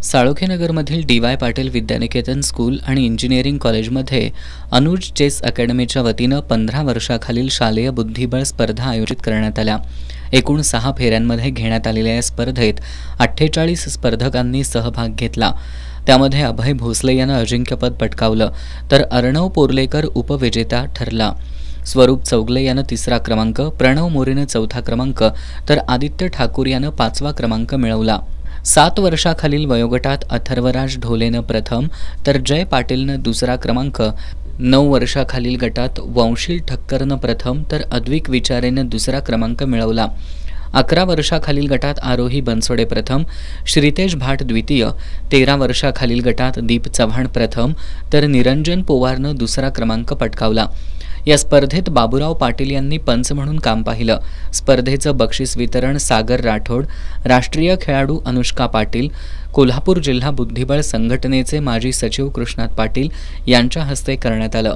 साळोखेनगरमधील D Y Patil विद्यानिकेतन school आणि engineering कॉलेजमध्ये Anuj chess अकॅडमीच्या वतीनं 15 वर्षाखालील शालेय बुद्धिबळ स्पर्धा आयोजित करण्यात आल्या. एकूण 6 फेऱ्यांमध्ये घेण्यात आलेल्या या स्पर्धेत 48 स्पर्धकांनी सहभाग घेतला. त्यामध्ये अभय भोसले यानं अजिंक्यपद पटकावलं, तर अर्णव पोर्लेकर उपविजेता ठरला. स्वरूप चौगले यानं 3रा क्रमांक, प्रणव मोरेनं 4था क्रमांक, तर आदित्य ठाकूर यानं 5वा क्रमांक मिळवला. 7 वर्षाखालील वयोगटात अथर्वराज ढोलेनं प्रथम, तर जय पाटीलनं 2रा क्रमांक, 9 वर्षाखालील गटात वंशील ठक्करनं प्रथम, तर अद्विक विचारेनं 2रा क्रमांक मिळवला. 11 वर्षाखालील गटात आरोही बनसोडे प्रथम, श्रीतेज भाट द्वितीय, 13 वर्षाखालील गटात दीप चव्हाण प्रथम, तर निरंजन पोवारनं 2रा क्रमांक पटकावला. या स्पर्धेत बाबूराव पाटील यांनी पंच म्हणून काम पाहिलं. स्पर्धेचं बक्षीस वितरण सागर राठोड, राष्ट्रीय खेळाडू अनुष्का पाटील, कोल्हापूर जिल्हा बुद्धिबळ संघटनेचे माजी सचिव कृष्णात पाटील यांच्या हस्ते करण्यात आलं.